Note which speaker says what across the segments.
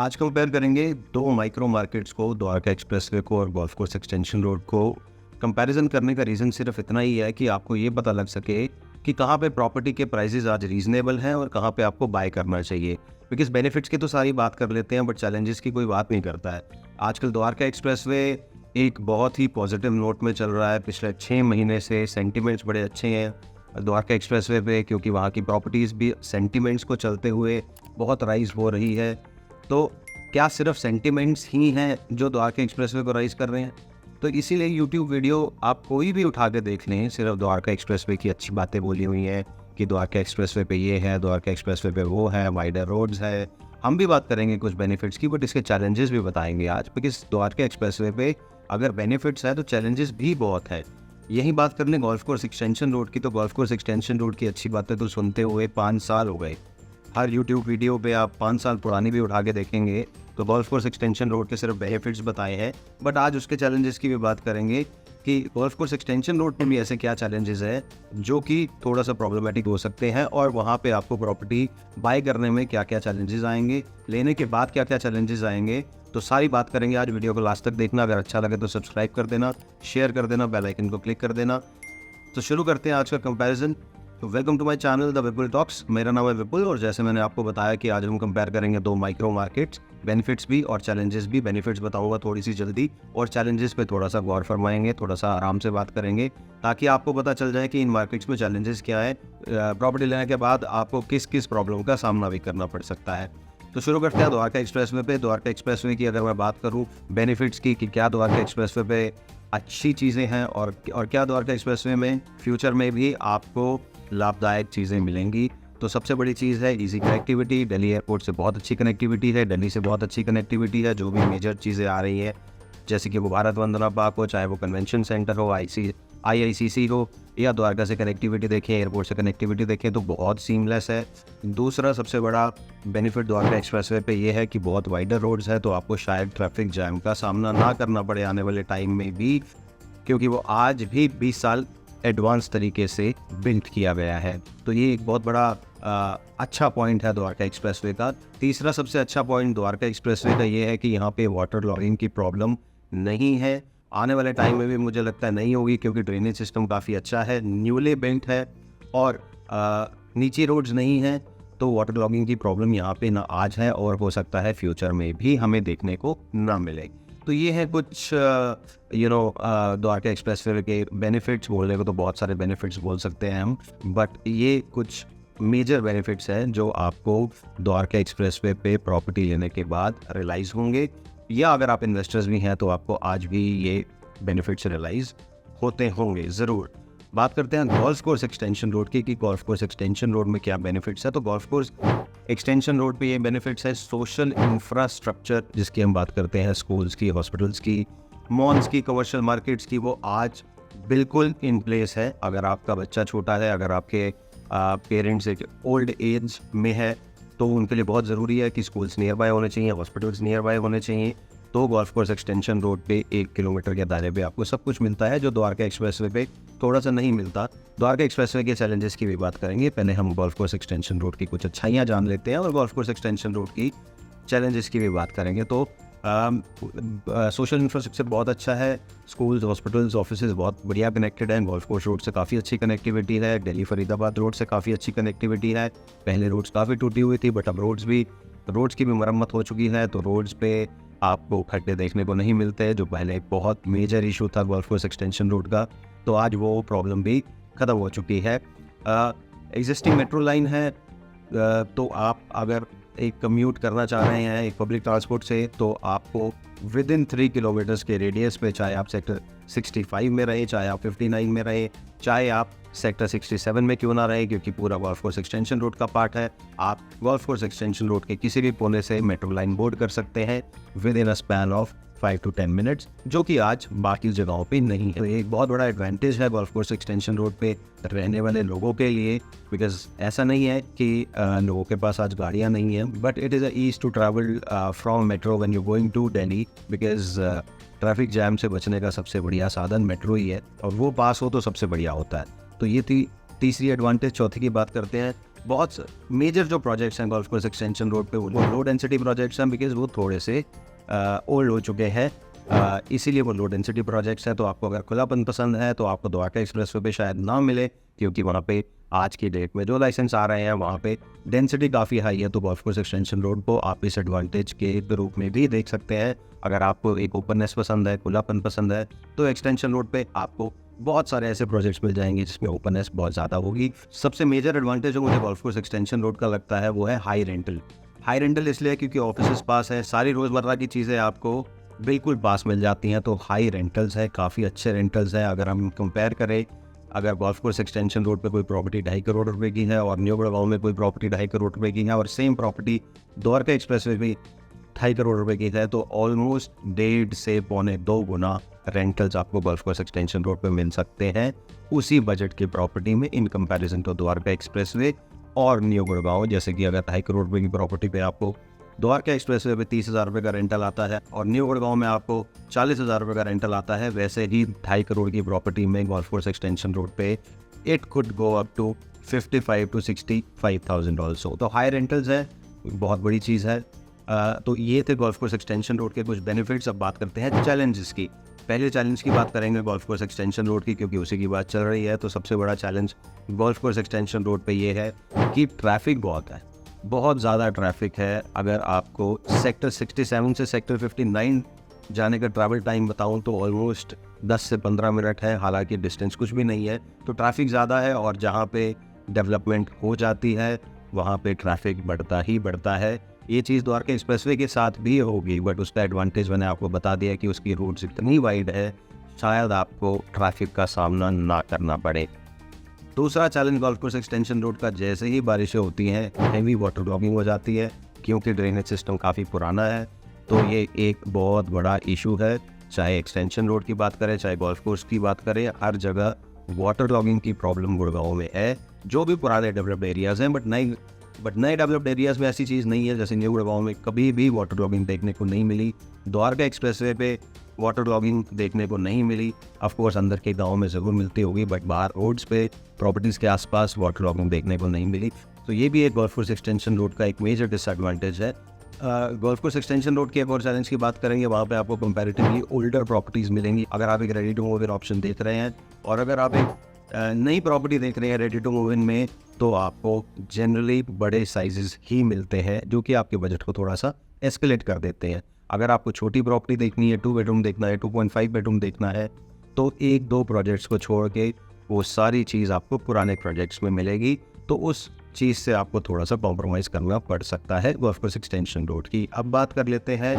Speaker 1: आज कंपेयर करेंगे दो माइक्रो मार्केट्स को, द्वारका एक्सप्रेसवे को और गोल्फ कोर्स एक्सटेंशन रोड को। कंपैरिजन करने का रीज़न सिर्फ इतना ही है कि आपको ये पता लग सके कि कहाँ पे प्रॉपर्टी के प्राइसेस आज रीजनेबल हैं और कहाँ पे आपको बाय करना चाहिए। बिकॉज बेनिफिट्स की तो सारी बात कर लेते हैं बट चैलेंजेस की कोई बात नहीं करता है। आजकल द्वारका एक्सप्रेसवे एक बहुत ही पॉजिटिव नोट में चल रहा है। पिछले 6 महीने से सेंटिमेंट्स बड़े अच्छे हैं द्वारका एक्सप्रेसवे पे, क्योंकि वहाँ की प्रॉपर्टीज़ भी सेंटिमेंट्स को चलते हुए बहुत राइज हो रही है। तो क्या सिर्फ सेंटिमेंट्स ही हैं जो द्वारका एक्सप्रेसवे को राइज कर रहे हैं? तो इसीलिए यूट्यूब वीडियो आप कोई भी उठा के देख लें, सिर्फ द्वारका एक्सप्रेसवे की अच्छी बातें बोली हुई हैं कि द्वारका एक्सप्रेसवे पे ये है, द्वारका एक्सप्रेसवे पे वो है, वाइडर रोड्स है। हम भी बात करेंगे कुछ बेनिफिट्स की, बट इसके चैलेंजेस भी बताएंगे आज, बिकॉज द्वारका एक्सप्रेसवे पे अगर बेनिफिट्स है तो चैलेंजेस भी बहुत है। यही बात कर लें गोल्फ कोर्स एक्सटेंशन रोड की, तो गोल्फ कोर्स एक्सटेंशन रोड की अच्छी बातें तो सुनते हुए 5 साल हो गए। हर यूट्यूब वीडियो पे आप 5 साल पुरानी भी उठा के देखेंगे तो गोल्फ कोर्स एक्सटेंशन रोड के सिर्फ बेनिफिट्स बताए हैं, बट आज उसके चैलेंजेस की भी बात करेंगे कि गोल्फ कोर्स एक्सटेंशन रोड पे भी ऐसे क्या चैलेंजेस है जो कि थोड़ा सा प्रॉब्लमेटिक हो सकते हैं, और वहाँ पे आपको प्रॉपर्टी बाय करने में क्या क्या चैलेंजेस आएंगे, लेने के बाद क्या क्या चैलेंजेस आएंगे। तो सारी बात करेंगे आज। वीडियो को लास्ट तक देखना, अगर अच्छा लगे तो सब्सक्राइब कर देना, शेयर कर देना, बेल आइकन को क्लिक कर देना। तो शुरू करते हैं आज का कंपैरिजन। तो welcome to my channel the Vipul talks. मेरा नाम है विपुल और जैसे मैंने आपको बताया कि आज हम कंपेयर करेंगे दो माइक्रो मार्केट्स, बेनिफिट्स भी और चैलेंजेस भी। बेनिफिट्स बताऊंगा थोड़ी सी जल्दी और चैलेंजेस पे थोड़ा सा गौर फरमाएंगे, थोड़ा सा आराम से बात करेंगे ताकि आपको पता चल जाए कि इन मार्केट्स में चैलेंजेस क्या है। प्रॉपर्टी लेने के बाद आपको किस किस प्रॉब्लम का सामना भी करना पड़ सकता है। तो शुरू करते हैं द्वारका एक्सप्रेसवे पे। द्वारका एक्सप्रेसवे की अगर मैं बात करूँ बेनिफिट्स की कि क्या द्वारका एक्सप्रेसवे पे अच्छी चीज़ें हैं और क्या द्वारका एक्सप्रेसवे में फ्यूचर में भी आपको लाभदायक चीज़ें मिलेंगी। तो सबसे बड़ी चीज़ है इजी कनेक्टिविटी। दिल्ली एयरपोर्ट से बहुत अच्छी कनेक्टिविटी है, दिल्ली से बहुत अच्छी कनेक्टिविटी है। जो भी मेजर चीज़ें आ रही हैं जैसे कि वो भारत वंदना पार्क हो, चाहे वो कन्वेंशन सेंटर हो, IICC हो, या द्वारका से कनेक्टिविटी देखें, एयरपोर्ट से कनेक्टिविटी देखें तो बहुत सीमलेस है। दूसरा सबसे बड़ा बेनिफिट द्वारका एक्सप्रेसवे पे ये है कि बहुत वाइडर रोड्स है, तो आपको शायद ट्रैफिक जैम का सामना ना करना पड़े आने वाले टाइम में भी, क्योंकि वो आज भी 20 साल एडवांस तरीके से बिल्ड किया गया है। तो ये एक बहुत बड़ा अच्छा पॉइंट है द्वारका एक्सप्रेसवे का। तीसरा सबसे अच्छा पॉइंट द्वारका एक्सप्रेसवे का ये है कि यहाँ पे वाटर लॉगिंग की प्रॉब्लम नहीं है। आने वाले टाइम में भी मुझे लगता है नहीं होगी, क्योंकि ड्रेनेज सिस्टम काफ़ी अच्छा है, न्यूली बिल्ट है और नीचे रोड्स नहीं हैं। तो वाटर लॉगिंग की प्रॉब्लम यहाँ पे ना आज है और हो सकता है फ्यूचर में भी हमें देखने को ना मिले। तो ये है कुछ द्वारका एक्सप्रेसवे के बेनिफिट्स। बोलने को तो बहुत सारे बेनिफिट्स बोल सकते हैं हम, बट ये कुछ मेजर बेनिफिट्स हैं जो आपको द्वारका एक्सप्रेसवे पे प्रॉपर्टी लेने के बाद रियलाइज़ होंगे, या अगर आप इन्वेस्टर्स भी हैं तो आपको आज भी ये बेनिफिट्स रियलाइज़ होते होंगे ज़रूर। बात करते हैं गोल्फ कोर्स एक्सटेंशन रोड की कि गोल्फ कोर्स एक्सटेंशन रोड में क्या बेनिफिट्स है। तो गोल्फ कोर्स एक्सटेंशन रोड पे ये बेनिफिट्स है सोशल इंफ्रास्ट्रक्चर, जिसकी हम बात करते हैं स्कूल्स की, हॉस्पिटल्स की, मॉल्स की, कमर्शियल मार्केट्स की, वो आज बिल्कुल इन प्लेस है। अगर आपका बच्चा छोटा है, अगर आपके पेरेंट्स एक ओल्ड एज में है, तो उनके लिए बहुत ज़रूरी है कि स्कूल्स नियर बाय होने चाहिए, हॉस्पिटल्स नियर बाय होने चाहिए। तो गोल्फ कोर्स एक्सटेंशन रोड पे 1 किलोमीटर के दायरे पे आपको सब कुछ मिलता है जो द्वारका एक्सप्रेसवे पे थोड़ा सा नहीं मिलता। द्वारका एक्सप्रेसवे के चैलेंजेस की भी बात करेंगे। पहले हम गोल्फ कोर्स एक्सटेंशन रोड की कुछ अच्छाइयाँ जान लेते हैं और गोल्फ कोर्स एक्सटेंशन रोड की चैलेंजेस की भी बात करेंगे। तो सोशल इंफ्रास्ट्रक्चर बहुत अच्छा है, स्कूल्स, हॉस्पिटल्स, ऑफिसेज बहुत बढ़िया कनेक्टेड हैं। गोल्फ कोर्स रोड से काफ़ी अच्छी कनेक्टिविटी है, दिल्ली फरीदाबाद रोड से काफ़ी अच्छी कनेक्टिविटी है। पहले रोड्स काफ़ी टूटी हुई थी, बट अब रोड्स की भी मरम्मत हो चुकी है, तो रोड्स पे आपको खड्डे देखने को नहीं मिलते, जो पहले एक बहुत मेजर इशू था गोल्फ कोर्स एक्सटेंशन रोड का। तो आज वो प्रॉब्लम भी ख़त्म हो चुकी है। एग्जिस्टिंग मेट्रो लाइन है, तो आप अगर एक कम्यूट करना चाह रहे हैं एक पब्लिक ट्रांसपोर्ट से, तो आपको विद इन 3 किलोमीटर्स के रेडियस पे, चाहे आप सेक्टर 65 में रहें, चाहे आप 59 में रहें, चाहे आप सेक्टर 67 में क्यों ना रहें, क्योंकि पूरा गोल्फ कोर्स एक्सटेंशन रोड का पार्ट है, आप गोल्फ कोर्स एक्सटेंशन रोड के किसी भी कोने से मेट्रो लाइन बोर्ड कर सकते हैं with in a span of 5 to 10 minutes, जो कि आज बाकी जगहों पे नहीं है। तो ये एक बहुत बड़ा एडवांटेज है गोल्फ कोर्स एक्सटेंशन रोड पे रहने वाले लोगों के लिए, बिकॉज ऐसा नहीं है कि लोगों के पास आज गाड़ियाँ नहीं हैं, but it is a ease to travel from metro when you going to Delhi, because traffic jam से बचने का सबसे बढ़िया साधन मेट्रो ही है, और वो पास हो तो सबसे बढ़िया होता है। तो ये थी तीसरी एडवांटेज। चौथी की बात करते हैं बहुत मेजर जो प्रोजेक्ट्स हैं गोल्फ कोर्स एक्सटेंशन रोड पे वो लो डेंसिटी प्रोजेक्ट्स हैं, बिकॉज वो थोड़े से ओल्ड हो चुके हैं, इसीलिए वो लो डेंसिटी प्रोजेक्ट्स हैं। तो आपको अगर खुलापन पसंद है तो आपको द्वारका एक्सप्रेसवे पे शायद ना मिले, क्योंकि वहाँ पे आज की डेट में जो लाइसेंस आ रहे हैं वहाँ पे डेंसिटी काफ़ी हाई है। तो गोल्फ कोर्स एक्सटेंशन रोड को आप इस एडवांटेज के रूप में भी देख सकते हैं। अगर आपको एक ओपननेस पसंद है, खुलापन पसंद है, तो एक्सटेंशन रोड पे आपको बहुत सारे ऐसे प्रोजेक्ट्स मिल जाएंगे जिसमें ओपननेस बहुत ज़्यादा होगी। सबसे मेजर एडवांटेज जो मुझे गोल्फ कोर्स एक्सटेंशन रोड का लगता है वो है हाई रेंटल। हाई रेंटल इसलिए क्योंकि ऑफिस पास है, सारी रोज़मर्रा की चीज़ें आपको बिल्कुल पास मिल जाती हैं, तो हाई रेंटल्स है, काफ़ी अच्छे रेंटल्स हैं। अगर हम कंपेयर करें, अगर गोल्फ कोर्स एक्सटेंशन रोड पे कोई प्रॉपर्टी 2.5 करोड़ रुपए की है और न्यू गुड़गांव में कोई प्रॉपर्टी 2.5 करोड़ रुपए की है और सेम प्रॉपर्टी द्वारका एक्सप्रेसवे भी 2.5 करोड़ रुपए की है, तो ऑलमोस्ट 1.5 से 1.25 गुना रेंटल्स आपको गोल्फ कोर्स एक्सटेंशन रोड पे मिल सकते हैं उसी बजट की प्रॉपर्टी में, in comparison to Dwarka expressway और न्यू गुड़गांव। जैसे कि अगर 2.5 करोड़ रुपए की प्रॉपर्टी पे आपको द्वारका एक्सप्रेसवे पे 30,000 रुपये का रेंटल आता है और न्यू गुड़गांव में आपको 40,000 रुपये का रेंटल आता है, वैसे ही 2.5 करोड़ की प्रॉपर्टी में गोल्फ कोर्स एक्सटेंशन रोड पे it could go up to 55 to 65,000 also. तो हाई रेंटल्स है, बहुत बड़ी चीज़ है। तो ये थे गोल्फ कोर्स एक्सटेंशन रोड के कुछ बेनिफिट्स। अब बात करते हैं चैलेंजेस की। पहले चैलेंज की बात करेंगे गोल्फ कोर्स एक्सटेंशन रोड की, क्योंकि उसी की बात चल रही है। तो सबसे बड़ा challenge golf course extension road पे ये है कि ट्रैफिक बहुत है, बहुत ज़्यादा ट्रैफिक है। अगर आपको सेक्टर 67 से सेक्टर 59 जाने का ट्रैवल टाइम बताऊं तो ऑलमोस्ट 10 से 15 मिनट है, हालांकि डिस्टेंस कुछ भी नहीं है। तो ट्रैफिक ज़्यादा है और जहां पे डेवलपमेंट हो जाती है वहां पे ट्रैफिक बढ़ता ही बढ़ता है। ये चीज़ द्वारका एक्सप्रेसवे के साथ भी होगी, बट उसका एडवांटेज मैंने आपको बता दिया कि उसकी रूट्स इतनी वाइड है, शायद आपको ट्रैफिक का सामना ना करना पड़े। दूसरा challenge golf course extension road का, जैसे ही बारिशें होती हैं हेवी वाटर लॉगिंग हो जाती है, क्योंकि ड्रेनेज सिस्टम काफ़ी पुराना है। तो ये एक बहुत बड़ा इशू है, चाहे एक्सटेंशन रोड की बात करें, चाहे गोल्फ कोर्स की बात करें, हर जगह वाटर लॉगिंग की प्रॉब्लम गुड़गांव में है। जो भी पुराने डेवलप्ड एरियाज़ हैं, बट नए डेवलप्ड एरियाज़ में ऐसी चीज़ नहीं है। जैसे न्यू गुड़गांव में कभी भी वाटर लॉगिंग देखने को नहीं मिली, द्वारका एक्सप्रेसवे पे वाटर लॉगिंग देखने को नहीं मिली। ऑफ कोर्स अंदर के गांव में ज़रूर मिलती होगी, बट बाहर रोड्स पे प्रॉपर्टीज़ के आसपास वाटर लॉगिंग देखने को नहीं मिली। तो ये भी एक गोल्फ कोर्स एक्सटेंशन रोड का एक मेजर डिसएडवांटेज है। गोल्फ कोर्स एक्सटेंशन रोड के एक और चैलेंज की बात करेंगे, वहाँ पे आपको कंपैरेटिवली ओल्डर प्रॉपर्टीज़ मिलेंगी। अगर आप एक ready to move in option देख रहे हैं और अगर आप एक नई प्रॉपर्टी देख रहे हैं रेडी टू मूव इन में, तो आपको जनरली बड़े साइजेस ही मिलते हैं, जो कि आपके बजट को थोड़ा सा एस्केलेट कर देते हैं। अगर आपको छोटी प्रॉपर्टी देखनी है, 2 बेडरूम देखना है, 2.5 बेडरूम देखना है, तो 1-2 प्रोजेक्ट्स को छोड़ के वो सारी चीज़ आपको पुराने प्रोजेक्ट्स में मिलेगी। तो उस चीज़ से आपको थोड़ा सा कॉम्प्रोमाइज़ करना पड़ सकता है गोल्फ कोर्स एक्सटेंशन रोड की। अब बात कर लेते हैं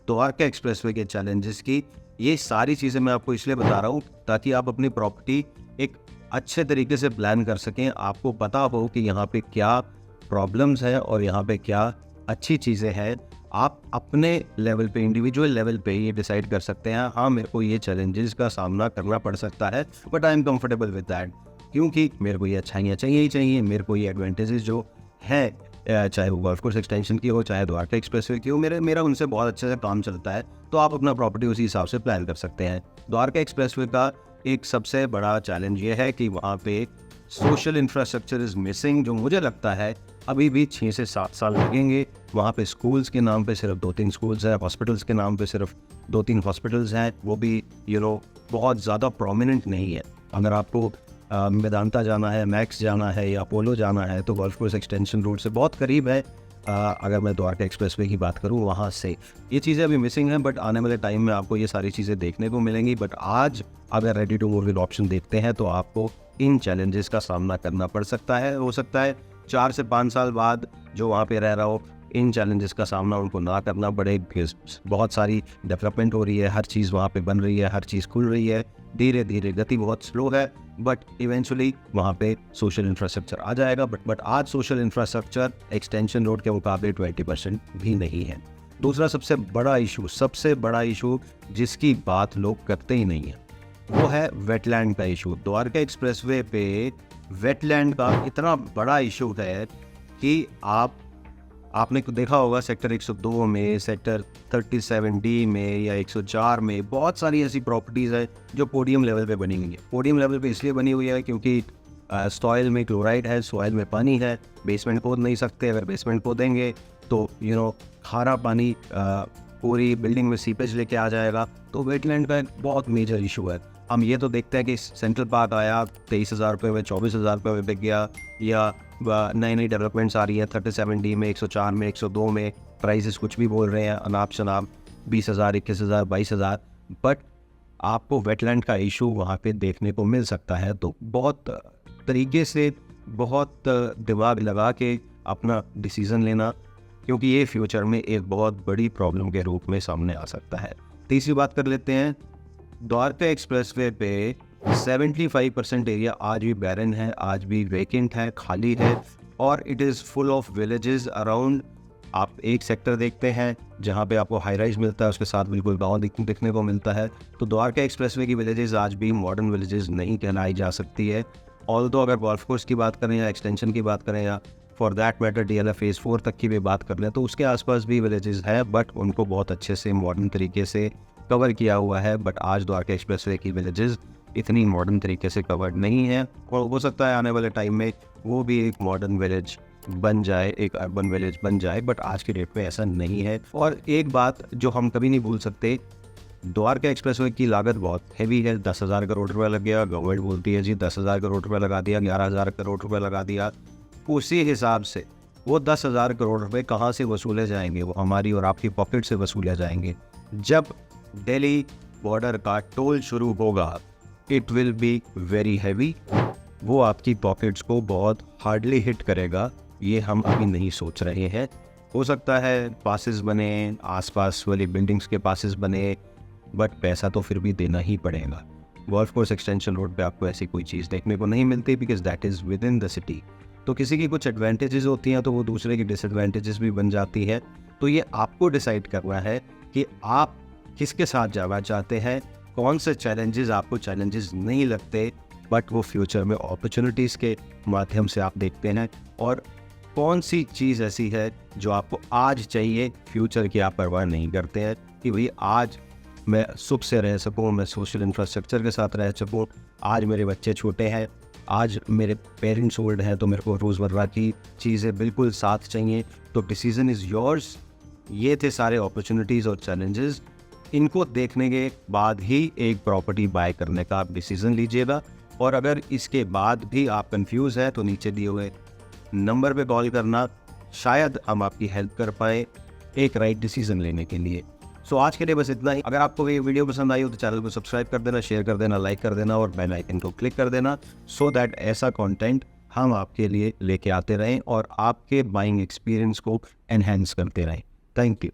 Speaker 1: द्वारका एक्सप्रेसवे के चैलेंजेस की। ये सारी चीज़ें मैं आपको इसलिए बता रहा हूँ ताकि आप अपनी प्रॉपर्टी एक अच्छे तरीके से प्लान कर सकें, आपको पता हो कि यहाँ पे क्या प्रॉब्लम्स है और यहाँ पे क्या अच्छी चीज़ें हैं। आप अपने लेवल पे, इंडिविजुअल लेवल पे ये डिसाइड कर सकते हैं, हाँ मेरे को ये चैलेंजेस का सामना करना पड़ सकता है, but I am comfortable with that, क्योंकि मेरे को ये अच्छाइयाँ चाहिए ही चाहिए। मेरे को ये एडवांटेजेस जो है, चाहे वो गोल्फ कोर्स एक्सटेंशन की हो, चाहे द्वारका एक्सप्रेसवे की हो, मेरा उनसे बहुत अच्छे से काम चलता है। तो आप अपना प्रॉपर्टी उसी हिसाब से प्लान कर सकते हैं। द्वारका एक्सप्रेसवे का एक सबसे बड़ा चैलेंज ये है कि वहाँ पे सोशल इंफ्रास्ट्रक्चर इज़ मिसिंग, जो मुझे लगता है अभी भी 6 से 7 साल लगेंगे। वहाँ पे स्कूल्स के नाम पे सिर्फ 2-3 स्कूल्स हैं, हॉस्पिटल्स के नाम पे सिर्फ 2-3 हॉस्पिटल्स हैं, वो भी बहुत ज़्यादा प्रोमिनेंट नहीं है। अगर आपको मेदांता जाना है, मैक्स जाना है या अपोलो जाना है, तो गोल्फ कोर्स एक्सटेंशन रोड से बहुत करीब है। अगर मैं द्वारका एक्सप्रेसवे की बात करूँ, वहाँ से ये चीज़ें अभी मिसिंग हैं, बट आने वाले टाइम में आपको ये सारी चीज़ें देखने को मिलेंगी। बट आज अगर ready to move in option देखते हैं तो आपको इन चैलेंजेस का सामना करना पड़ सकता है। हो सकता है 4 से 5 साल बाद जो वहाँ पे रह रहा हो, इन चैलेंजेस का सामना उनको ना करना पड़े, बिकॉज बहुत सारी डेवलपमेंट हो रही है, हर चीज़ वहाँ पे बन रही है, हर चीज़ खुल रही है, धीरे धीरे, गति बहुत स्लो है, बट इवेंचुअली वहाँ पे सोशल इंफ्रास्ट्रक्चर आ जाएगा। बट आज सोशल इंफ्रास्ट्रक्चर एक्सटेंशन रोड के मुकाबले 20% भी नहीं है। दूसरा सबसे बड़ा इशू जिसकी बात लोग करते ही नहीं है, वो है वेटलैंड का इशू। द्वारका एक्सप्रेसवे पे वेटलैंड का इतना बड़ा इशू है कि आपने देखा होगा सेक्टर 102 में, सेक्टर 37D में या 104 में बहुत सारी ऐसी प्रॉपर्टीज़ है जो पोडियम लेवल पे बनी हुई है। पोडियम लेवल पे इसलिए बनी हुई है क्योंकि सॉइल में क्लोराइड है, सॉइल में पानी है, बेसमेंट खोद नहीं सकते। अगर बेसमेंट खोदेंगे तो खारा पानी पूरी बिल्डिंग में सीपेज लेके आ जाएगा। तो वेटलैंड का एक बहुत मेजर इशू है। हम ये तो देखते हैं कि सेंट्रल पार्क आया 23,000 रुपये में, 24,000 रुपये में बिक गया, या नई नई डेवलपमेंट्स आ रही है 37D में, 104 में, 102 में, प्राइसेस कुछ भी बोल रहे हैं अनाप शनाप 20,000, 21,000, 22,000, बट आपको वेटलैंड का इशू वहाँ पे देखने को मिल सकता है। तो बहुत तरीके से, बहुत दिमाग लगा के अपना डिसीज़न लेना, क्योंकि ये फ्यूचर में एक बहुत बड़ी प्रॉब्लम के रूप में सामने आ सकता है। तीसरी बात कर लेते हैं, द्वारका एक्सप्रेसवे पे 75% एरिया आज भी बैरन है, आज भी वेकेंट है, खाली है, और it is full of villages around. आप एक सेक्टर देखते हैं जहाँ पे आपको हाई राइज मिलता है, उसके साथ बिल्कुल गाँव दिखने को मिलता है। तो द्वारका एक्सप्रेसवे की विलेजेस आज भी मॉडर्न विलेजेस नहीं कहलाई जा सकती है। ऑल्दो अगर गोल्फ कोर्स की बात करें या एक्सटेंशन की बात करें, या for that matter DLF phase 4 तक की भी बात कर लें, तो उसके आसपास भी विलेजेस हैं, बट उनको बहुत अच्छे से मॉडर्न तरीके से कवर किया हुआ है। बट आज द्वारका एक्सप्रेसवे की विलेजेस इतनी मॉडर्न तरीके से कवर्ड नहीं है, और हो सकता है आने वाले टाइम में वो भी एक मॉडर्न विलेज बन जाए, एक अर्बन विलेज बन जाए, बट आज के डेट में ऐसा नहीं है। और एक बात जो हम कभी नहीं भूल सकते, द्वारका एक्सप्रेसवे की लागत बहुत हैवी है। 10,000 करोड़ रुपये लग गया, गवर्नमेंट बोलती है जी 10,000 करोड़ रुपये लगा दिया, 11,000 करोड़ रुपये लगा दिया। उसी हिसाब से वो 10,000 करोड़ रुपये कहाँ से वसूले जाएंगे? वो हमारी और आपकी पॉकेट से वसूले जाएंगे। जब दिल्ली बॉर्डर का टोल शुरू होगा, it will be very heavy, वो आपकी पॉकेट्स को बहुत हार्डली हिट करेगा। ये हम अभी नहीं सोच रहे हैं। हो सकता है पासेस बने, आसपास वाली बिल्डिंग्स के पासेस बने, बट पैसा तो फिर भी देना ही पड़ेगा। गोल्फ कोर्स एक्सटेंशन रोड पे आपको ऐसी कोई चीज़ देखने को नहीं मिलती, because that is with in the city. तो किसी की कुछ एडवांटेजेस होती हैं तो वो दूसरे की डिसएडवांटेजेस भी बन जाती है। तो ये आपको डिसाइड करना है कि आप किसके साथ जाना चाहते हैं, कौन से चैलेंजेस आपको चैलेंजेस नहीं लगते, बट वो फ्यूचर में अपॉर्चुनिटीज़ के माध्यम से आप देखते हैं, और कौन सी चीज़ ऐसी है जो आपको आज चाहिए, फ्यूचर की आप परवाह नहीं करते हैं कि भाई आज मैं सुख से रह सकूँ, मैं सोशल इंफ्रास्ट्रक्चर के साथ रह सकूँ, आज मेरे बच्चे छोटे हैं, आज मेरे पेरेंट्स ओल्ड हैं, तो मेरे को रोज़मर्रा की चीज़ें बिल्कुल साथ चाहिए। तो डिसीज़न इज़ योर्स। ये थे सारे अपॉर्चुनिटीज़ और चैलेंजेस। इनको देखने के बाद ही एक प्रॉपर्टी बाय करने का आप डिसीज़न लीजिएगा। और अगर इसके बाद भी आप कंफ्यूज हैं तो नीचे दिए हुए नंबर पे कॉल करना, शायद हम आपकी हेल्प कर पाए एक राइट डिसीजन लेने के लिए। सो आज के लिए बस इतना ही। अगर आपको ये वीडियो पसंद आई हो तो चैनल को सब्सक्राइब कर देना, शेयर कर देना, लाइक कर देना, और बेल आइकन को क्लिक कर देना, सो दैट ऐसा कंटेंट हम आपके लिए लेके आते रहें और आपके बाइंग एक्सपीरियंस को एनहेंस करते रहें। Thank you.